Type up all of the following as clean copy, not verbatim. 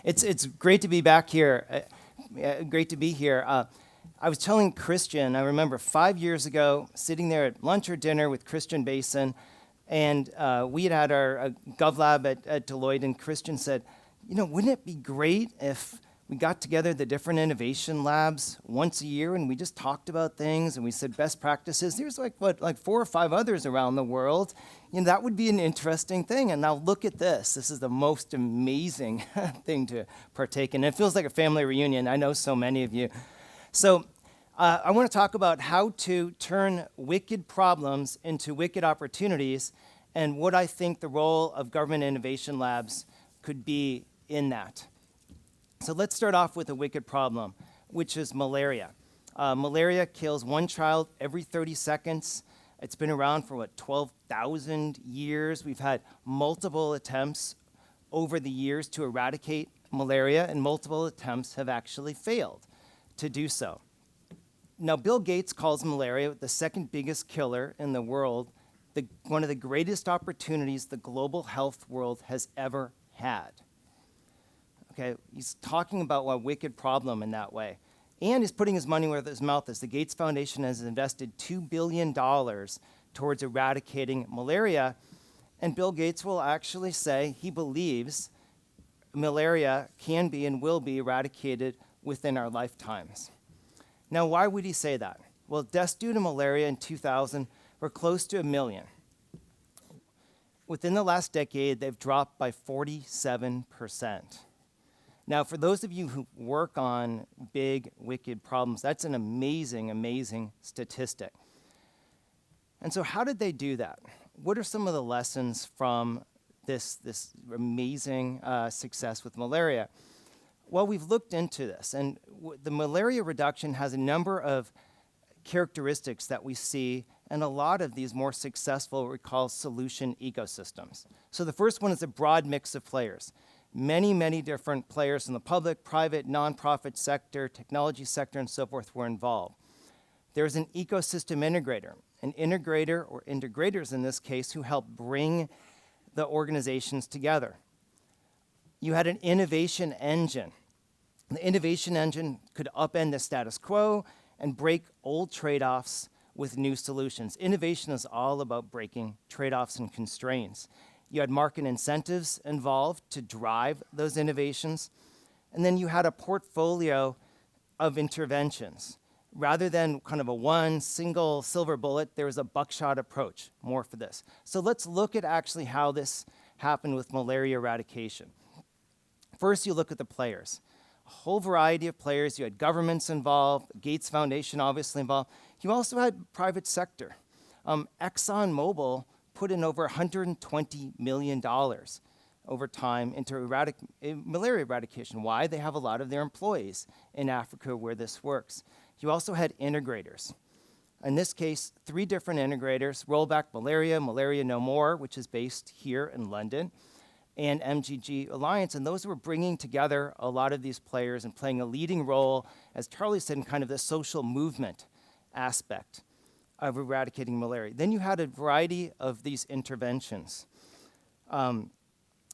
It's great to be back here. Great to be here. I was telling Christian, I remember 5 years ago, sitting there at lunch or dinner with Christian Basin, and we had our GovLab at Deloitte, and Christian said, wouldn't it be great if we got together the different innovation labs once a year and we just talked about things and we said best practices? There's like 4 or 5 others around the world. That would be an interesting thing. And now look at this. This is the most amazing thing to partake in. It feels like a family reunion. I know so many of you. So I want to talk about how to turn wicked problems into wicked opportunities and what I think the role of government innovation labs could be in that. So let's start off with a wicked problem, which is malaria. Malaria kills 1 child every 30 seconds. It's been around for, 12,000 years. We've had multiple attempts over the years to eradicate malaria, and multiple attempts have actually failed to do so. Now, Bill Gates calls malaria the second biggest killer in the world, one of the greatest opportunities the global health world has ever had. Okay, he's talking about a wicked problem in that way. And he's putting his money where his mouth is. The Gates Foundation has invested $2 billion towards eradicating malaria. And Bill Gates will actually say he believes malaria can be and will be eradicated within our lifetimes. Now, why would he say that? Well, deaths due to malaria in 2000 were close to 1 million. Within the last decade, they've dropped by 47%. Now, for those of you who work on big, wicked problems, that's an amazing, amazing statistic. And so how did they do that? What are some of the lessons from this amazing success with malaria? Well, we've looked into this, and the malaria reduction has a number of characteristics that we see in a lot of these more successful, what we call solution ecosystems. So the first one is a broad mix of players. Many, many different players in the public, private, nonprofit sector, technology sector, and so forth were involved. There's an ecosystem integrator, an integrator or integrators in this case who help bring the organizations together. You had an innovation engine. The innovation engine could upend the status quo and break old trade-offs with new solutions. Innovation is all about breaking trade-offs and constraints. You had market incentives involved to drive those innovations. And then you had a portfolio of interventions. Rather than kind of a one single silver bullet, there was a buckshot approach, more for this. So let's look at actually how this happened with malaria eradication. First, you look at the players. A whole variety of players. You had governments involved, Gates Foundation obviously involved. You also had private sector. ExxonMobil put in over $120 million over time into malaria eradication. Why? They have a lot of their employees in Africa where this works. You also had integrators. In this case, 3 different integrators, Rollback Malaria, Malaria No More, which is based here in London, and MGG Alliance, and those were bringing together a lot of these players and playing a leading role, as Charlie said, in kind of the social movement aspect of eradicating malaria. Then you had a variety of these interventions. And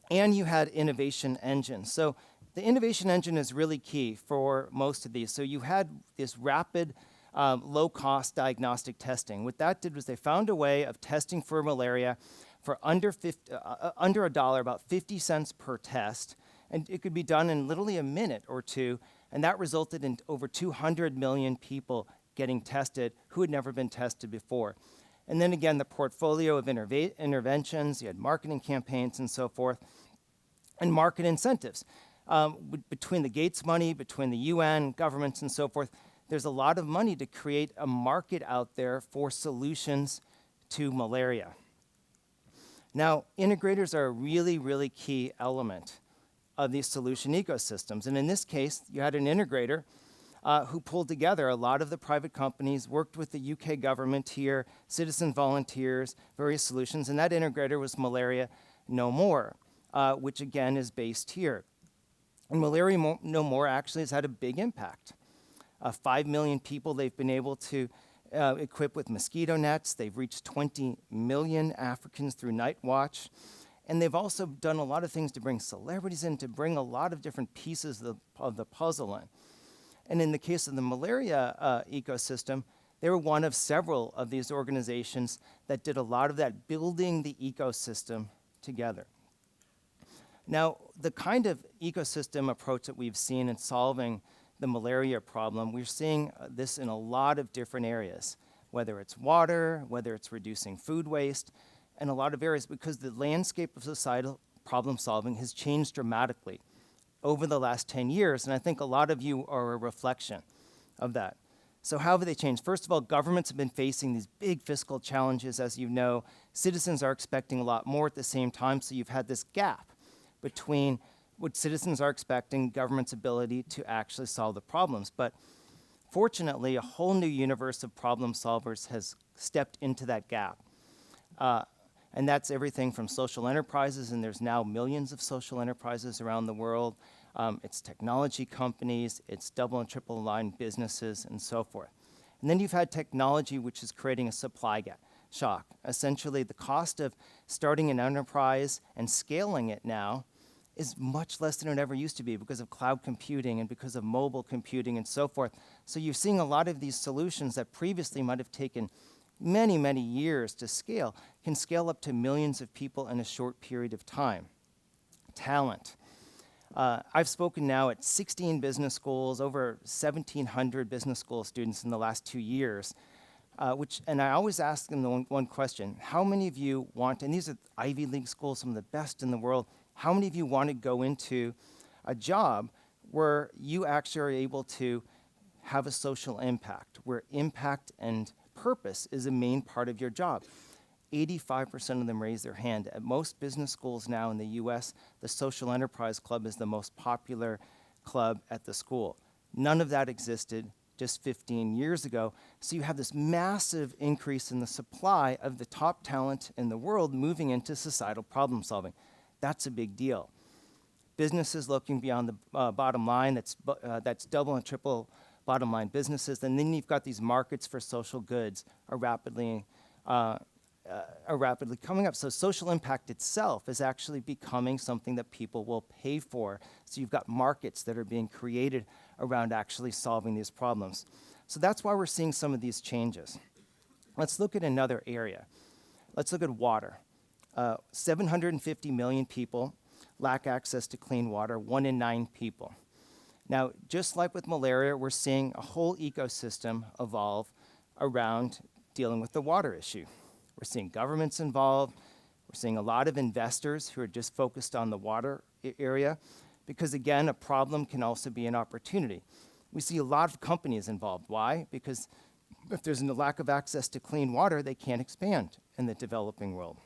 you had innovation engines. So the innovation engine is really key for most of these. So you had this rapid, low-cost diagnostic testing. What that did was they found a way of testing for malaria for under $1, about 50 cents per test. And it could be done in literally a minute or two. And that resulted in over 200 million people getting tested who had never been tested before. And then again, the portfolio of interventions, you had marketing campaigns and so forth, and market incentives. Between the Gates money, between the UN, governments and so forth, there's a lot of money to create a market out there for solutions to malaria. Now, integrators are a really, really key element of these solution ecosystems. And in this case, you had an integrator who pulled together a lot of the private companies, worked with the UK government here, citizen volunteers, various solutions, and that integrator was Malaria No More, which again is based here. And Malaria No More actually has had a big impact. 5 million people they've been able to equip with mosquito nets. They've reached 20 million Africans through Night Watch. And they've also done a lot of things to bring celebrities in, to bring a lot of different pieces of the puzzle in. And in the case of the malaria ecosystem, they were one of several of these organizations that did a lot of that, building the ecosystem together. Now, the kind of ecosystem approach that we've seen in solving the malaria problem, we're seeing this in a lot of different areas, whether it's water, whether it's reducing food waste, and a lot of areas, because the landscape of societal problem solving has changed dramatically over the last 10 years, and I think a lot of you are a reflection of that. So how have they changed? First of all, governments have been facing these big fiscal challenges, as you know. Citizens are expecting a lot more at the same time, so you've had this gap between what citizens are expecting, government's ability to actually solve the problems. But fortunately, a whole new universe of problem solvers has stepped into that gap. And that's everything from social enterprises, and there's now millions of social enterprises around the world. It's technology companies, it's double and triple line businesses, and so forth. And then you've had technology, which is creating a supply shock. Essentially, the cost of starting an enterprise and scaling it now is much less than it ever used to be because of cloud computing and because of mobile computing and so forth. So you're seeing a lot of these solutions that previously might have taken many, many years to scale, can scale up to millions of people in a short period of time. Talent. I've spoken now at 16 business schools, over 1,700 business school students in the last 2 years, and I always ask them the one question: how many of you want, and these are Ivy League schools, some of the best in the world, how many of you want to go into a job where you actually are able to have a social impact, where impact and purpose is a main part of your job? 85% of them raise their hand. At most business schools now in the US, the Social Enterprise Club is the most popular club at the school. None of that existed just 15 years ago. So you have this massive increase in the supply of the top talent in the world moving into societal problem solving. That's a big deal. Businesses looking beyond the bottom line, that's double and triple bottom line businesses. And then you've got these markets for social goods are rapidly coming up. So social impact itself is actually becoming something that people will pay for. So you've got markets that are being created around actually solving these problems. So that's why we're seeing some of these changes. Let's look at another area. Let's look at water. 750 million people lack access to clean water, 1 in 9 people. Now, just like with malaria, we're seeing a whole ecosystem evolve around dealing with the water issue. We're seeing governments involved. We're seeing a lot of investors who are just focused on the water area because, again, a problem can also be an opportunity. We see a lot of companies involved. Why? Because if there's a lack of access to clean water, they can't expand in the developing world.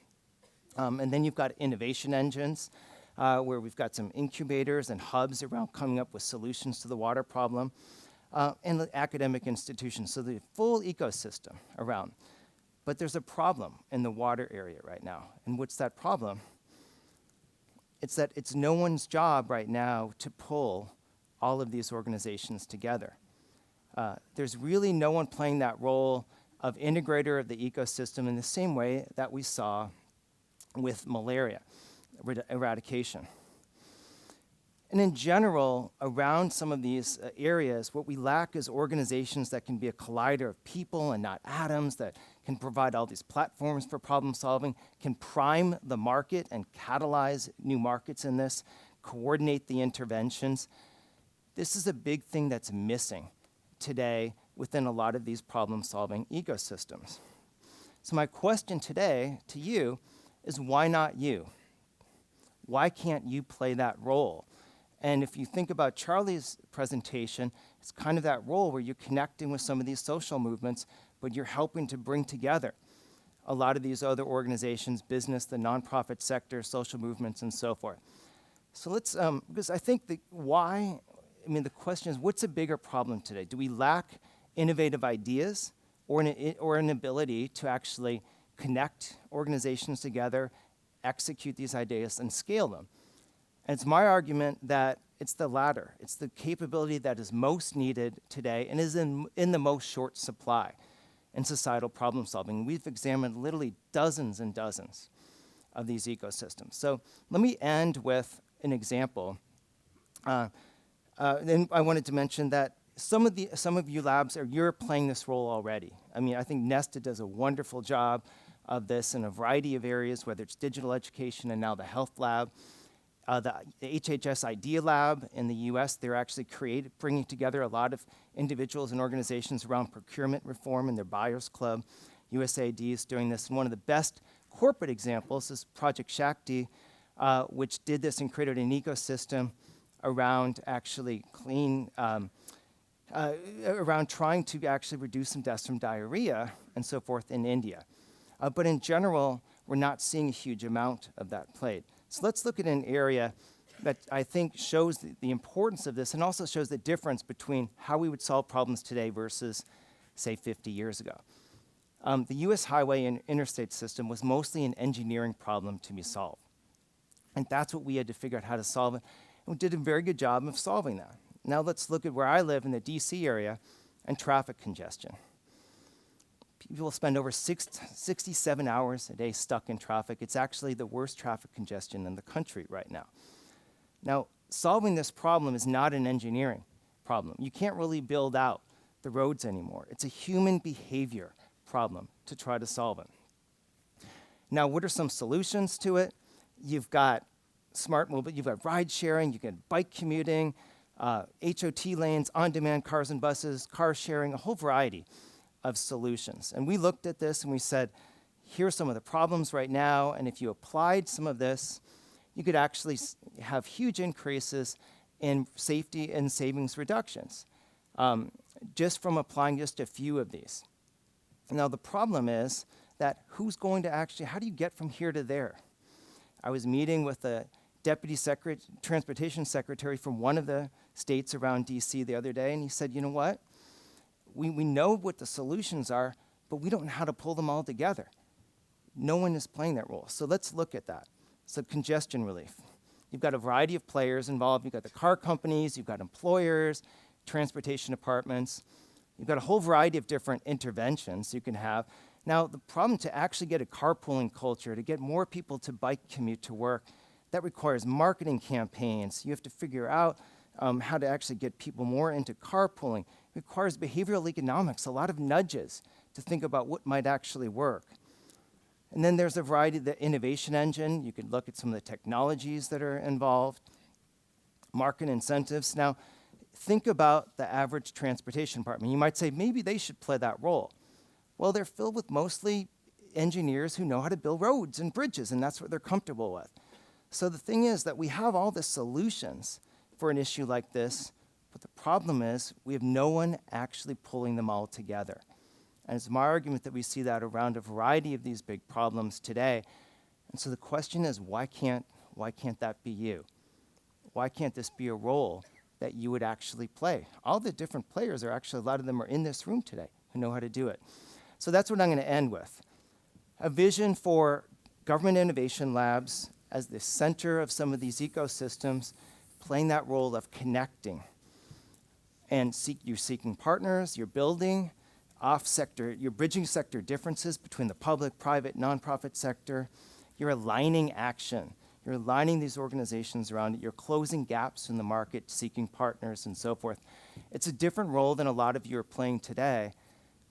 And then you've got innovation engines, where we've got some incubators and hubs around coming up with solutions to the water problem, and the academic institutions, so the full ecosystem around. But there's a problem in the water area right now. And what's that problem? It's that it's no one's job right now to pull all of these organizations together. There's really no one playing that role of integrator of the ecosystem in the same way that we saw with malaria eradication. And in general, around some of these areas, what we lack is organizations that can be a collider of people and not atoms, that can provide all these platforms for problem solving, can prime the market and catalyze new markets in this, coordinate the interventions. This is a big thing that's missing today within a lot of these problem solving ecosystems. So my question today to you is, why not you? Why can't you play that role? And if you think about Charlie's presentation, it's kind of that role where you're connecting with some of these social movements, but you're helping to bring together a lot of these other organizations, business, the nonprofit sector, social movements, and so forth. So let's, because I think the question is, what's a bigger problem today? Do we lack innovative ideas or an ability to actually connect organizations together, execute these ideas, and scale them? And it's my argument that it's the latter. It's the capability that is most needed today and is in the most short supply in societal problem solving. We've examined literally dozens and dozens of these ecosystems. So let me end with an example. Then I wanted to mention that some of you labs you're playing this role already. I mean, I think Nesta does a wonderful job of this in a variety of areas, whether it's digital education and now the health lab. The HHS Idea Lab in the US, they're actually bringing together a lot of individuals and organizations around procurement reform in their Buyers Club. USAID is doing this. And one of the best corporate examples is Project Shakti, which did this and created an ecosystem around actually around trying to actually reduce some deaths from diarrhea and so forth in India. But in general, we're not seeing a huge amount of that played. So let's look at an area that I think shows the importance of this and also shows the difference between how we would solve problems today versus, say, 50 years ago. The US highway and interstate system was mostly an engineering problem to be solved. And that's what we had to figure out how to solve it. And we did a very good job of solving that. Now let's look at where I live in the DC area and traffic congestion. People spend over 67 hours a day stuck in traffic. It's actually the worst traffic congestion in the country right now. Now, solving this problem is not an engineering problem. You can't really build out the roads anymore. It's a human behavior problem to try to solve it. Now, what are some solutions to it? You've got smart mobile, you've got ride sharing, you've got bike commuting, HOT lanes, on-demand cars and buses, car sharing, a whole variety of solutions. And we looked at this and we said, here are some of the problems right now, and if you applied some of this, you could actually have huge increases in safety and savings reductions, just from applying just a few of these. Now the problem is that who's going to actually, how do you get from here to there? I was meeting with the Deputy Transportation Secretary from one of the states around DC the other day, and he said, you know what? We know what the solutions are, but we don't know how to pull them all together. No one is playing that role. So let's look at that. So congestion relief. You've got a variety of players involved. You've got the car companies, you've got employers, transportation departments. You've got a whole variety of different interventions you can have. Now, the problem to actually get a carpooling culture, to get more people to bike commute to work, that requires marketing campaigns. You have to figure out how to actually get people more into carpooling. It requires behavioral economics, a lot of nudges to think about what might actually work. And then there's a variety of the innovation engine. You could look at some of the technologies that are involved, market incentives. Now, think about the average transportation department. You might say maybe they should play that role. Well, they're filled with mostly engineers who know how to build roads and bridges, and that's what they're comfortable with. So the thing is that we have all the solutions for an issue like this, but the problem is we have no one actually pulling them all together. And it's my argument that we see that around a variety of these big problems today. And so the question is, why can't that be you? Why can't this be a role that you would actually play? All the different players are actually, a lot of them are in this room today who know how to do it. So that's what I'm going to end with. A vision for government innovation labs as the center of some of these ecosystems, playing that role of connecting. And you're seeking partners, you're building off-sector, you're bridging sector differences between the public, private, nonprofit sector. You're aligning action. You're aligning these organizations around it. You're closing gaps in the market, seeking partners, and so forth. It's a different role than a lot of you are playing today,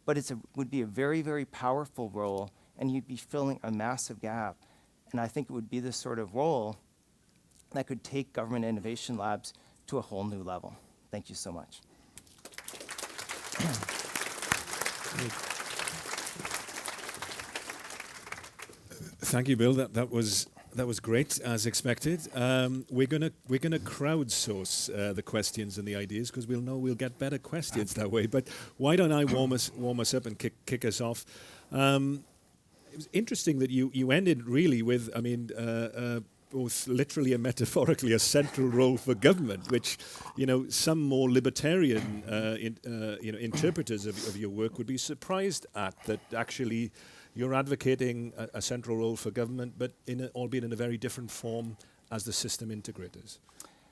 but it would be a very, very powerful role, and you'd be filling a massive gap. And I think it would be the sort of role that could take government innovation labs to a whole new level. Thank you so much. Thank you, Bill. That was great, as expected. We're gonna crowdsource the questions and the ideas because we'll know we'll get better questions that way. But why don't I warm us up and kick us off? It was interesting that you ended really with, both literally and metaphorically, a central role for government, which, some more libertarian, interpreters of your work would be surprised at, that actually you're advocating a central role for government, but albeit in a very different form as the system integrators.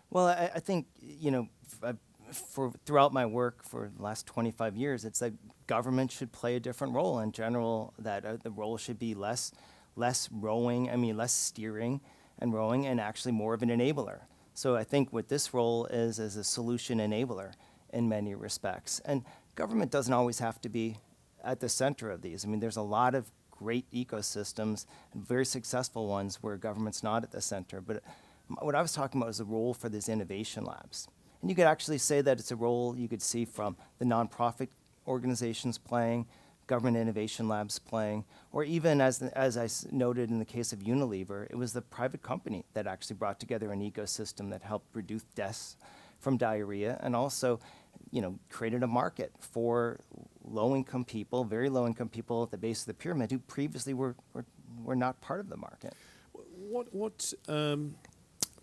Well, I think, throughout my work for the last 25 years, it's that government should play a different role in general, that the role should be less less less steering and rowing, and actually more of an enabler. So I think what this role is a solution enabler in many respects. And government doesn't always have to be at the center of these. I mean, there's a lot of great ecosystems, and very successful ones where government's not at the center. But what I was talking about is the role for these innovation labs. And you could actually say that it's a role you could see from the nonprofit organizations playing, government innovation labs playing, or even as noted in the case of Unilever, it was the private company that actually brought together an ecosystem that helped reduce deaths from diarrhea, and also, created a market for low-income people, very low-income people at the base of the pyramid who previously were not part of the market. What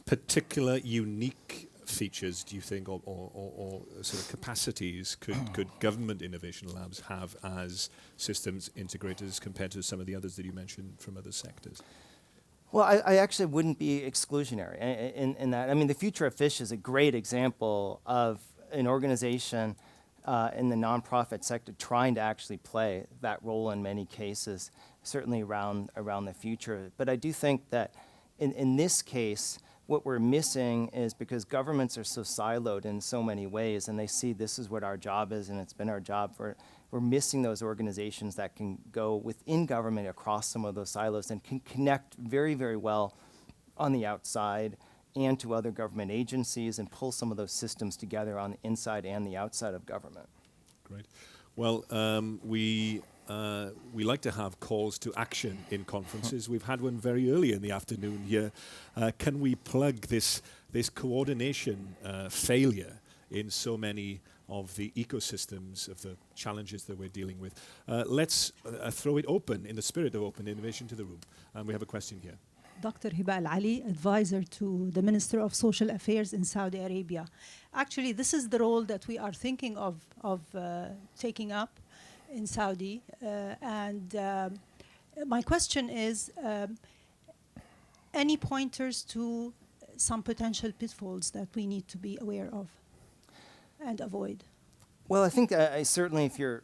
particular unique features do you think, or sort of capacities could government innovation labs have as systems integrators compared to some of the others that you mentioned from other sectors? Well, I actually wouldn't be exclusionary in that. I mean, the Future of Fish is a great example of an organization in the nonprofit sector trying to actually play that role in many cases, certainly around the future. But I do think that in this case, what we're missing is, because governments are so siloed in so many ways, and they see this is what our job is, and it's been our job we're missing those organizations that can go within government across some of those silos and can connect very, very well on the outside and to other government agencies and pull some of those systems together on the inside and the outside of government. Great. Well, we like to have calls to action in conferences. We've had one very early in the afternoon here. Can we plug this coordination failure in so many of the ecosystems of the challenges that we're dealing with? Let's throw it open, in the spirit of open innovation, to the room. And we have a question here. Dr. Hiba Al-Ali, advisor to the Minister of Social Affairs in Saudi Arabia. Actually, this is the role that we are thinking of taking up in Saudi. My question is, any pointers to some potential pitfalls that we need to be aware of and avoid? Well, I think certainly if you're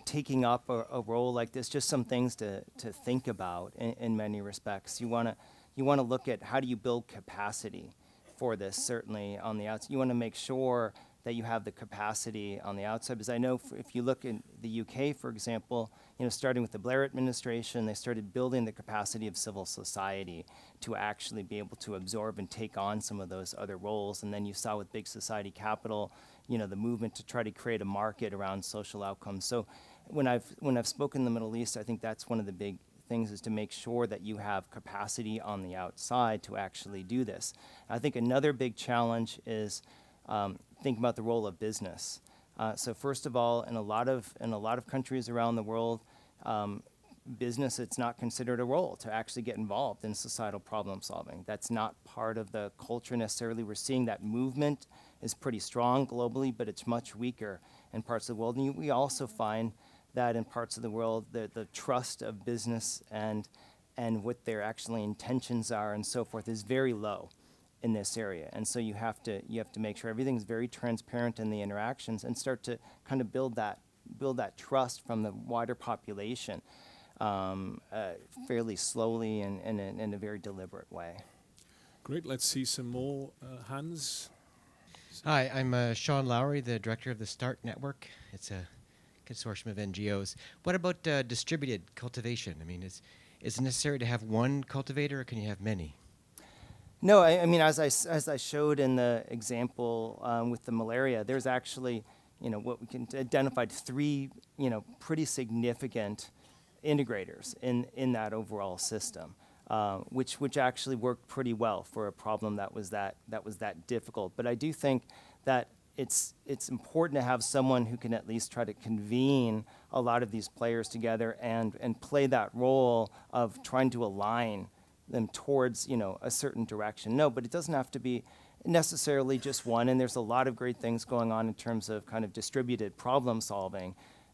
taking up a role like this, just some things to think about in many respects. You want to look at how do you build capacity for this, certainly on the outside. You want to make sure that you have the capacity on the outside, because I know if you look in the UK, for example, starting with the Blair administration, they started building the capacity of civil society to actually be able to absorb and take on some of those other roles. And then you saw with Big Society Capital, the movement to try to create a market around social outcomes. So when I've spoken in the Middle East, I think that's one of the big things, is to make sure that you have capacity on the outside to actually do this. I think another big challenge is think about the role of business. So first of all, in a lot of countries around the world, business, it's not considered a role to actually get involved in societal problem solving. That's not part of the culture necessarily. We're seeing that movement is pretty strong globally, but it's much weaker in parts of the world. And we also find that in parts of the world, the trust of business and what their actually intentions are and so forth is very low in this area. And so you have to make sure everything's very transparent in the interactions and start to kind of build that trust from the wider population fairly slowly and in a very deliberate way. Great. Let's see some more hands. Hi, I'm Sean Lowry, the director of the START Network. It's a consortium of NGOs. What about distributed cultivation? I mean, is it necessary to have one cultivator, or can you have many? No, I mean, as I showed in the example with the malaria, there's actually, what we can identify 3, pretty significant integrators in that overall system, which actually worked pretty well for a problem that was that difficult. But I do think that it's important to have someone who can at least try to convene a lot of these players together and play that role of trying to align them towards a certain direction. No, but it doesn't have to be necessarily just one, and there's a lot of great things going on in terms of kind of distributed problem solving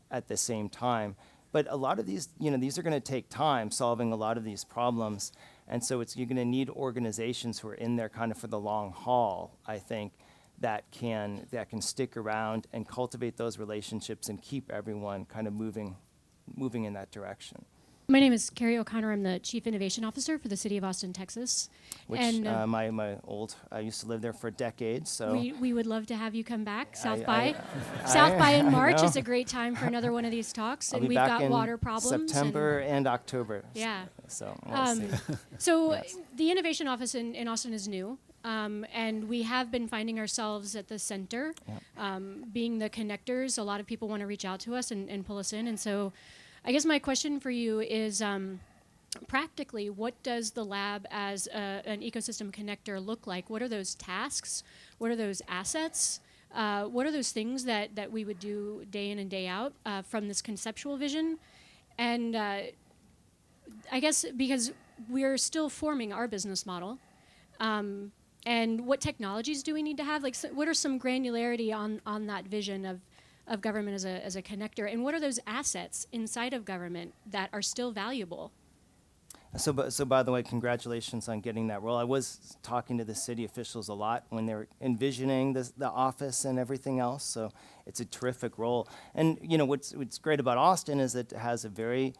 at the same time. But a lot of these, these are going to take time solving a lot of these problems, and so you're going to need organizations who are in there kind of for the long haul, I think, that can stick around and cultivate those relationships and keep everyone kind of moving in that direction. My name is Carrie O'Connor. I'm the Chief Innovation Officer for the City of Austin, Texas. Which and I used to live there for decades, so we would love to have you come back. South I- by I- South by in I March know. is a great time for another one of these talks, I'll and be we've back got in water problems. September and October. Yeah. So we'll see. So Yes. the innovation office in Austin is new, and we have been finding ourselves at the center, being the connectors. A lot of people want to reach out to us and pull us in, and so I guess my question for you is, practically, what does the lab as an ecosystem connector look like? What are those tasks? What are those assets? What are those things that we would do day in and day out from this conceptual vision? And I guess because we're still forming our business model, and what technologies do we need to have? Like, what are some granularity on that vision of government as a connector? And what are those assets inside of government that are still valuable? So by the way, congratulations on getting that role. I was talking to the city officials a lot when they were envisioning the office and everything else. So it's a terrific role. And you know what's great about Austin is it has a very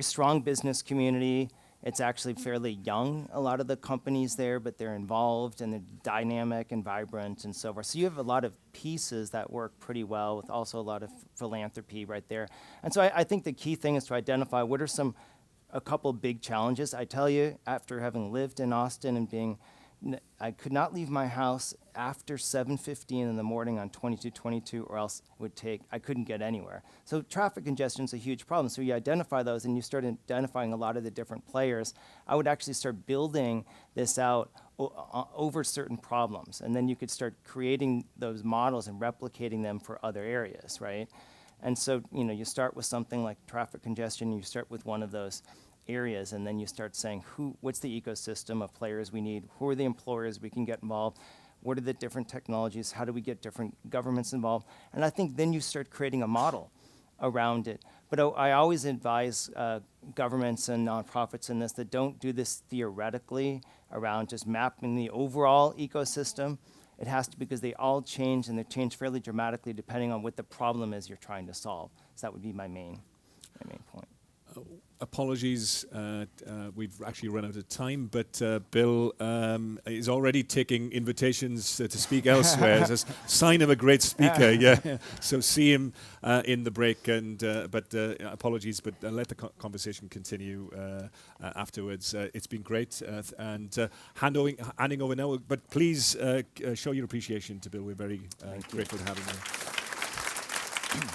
strong business community. It's actually fairly young, a lot of the companies there, but they're involved and they're dynamic and vibrant and so forth. So you have a lot of pieces that work pretty well with also a lot of philanthropy right there. And so I think the key thing is to identify what are a couple big challenges. I tell you, after having lived in Austin and I could not leave my house after 7:15 in the morning on 2222, or else I couldn't get anywhere. So traffic congestion is a huge problem. So you identify those and you start identifying a lot of the different players. I would actually start building this out over certain problems. And then you could start creating those models and replicating them for other areas, right? And so, you start with something like traffic congestion, you start with one of those areas, and then you start saying, what's the ecosystem of players we need? Who are the employers we can get involved? What are the different technologies? How do we get different governments involved? And I think then you start creating a model around it. But I always advise governments and nonprofits in this that don't do this theoretically around just mapping the overall ecosystem. It has to, because they all change, and they change fairly dramatically depending on what the problem is you're trying to solve. So that would be my main point. Apologies, we've actually run out of time, but Bill is already taking invitations to speak elsewhere as a sign of a great speaker. Yeah, so see him in the break. But apologies, but let the conversation continue afterwards. It's been great, and handing over now. But please show your appreciation to Bill. We're very grateful to have him here.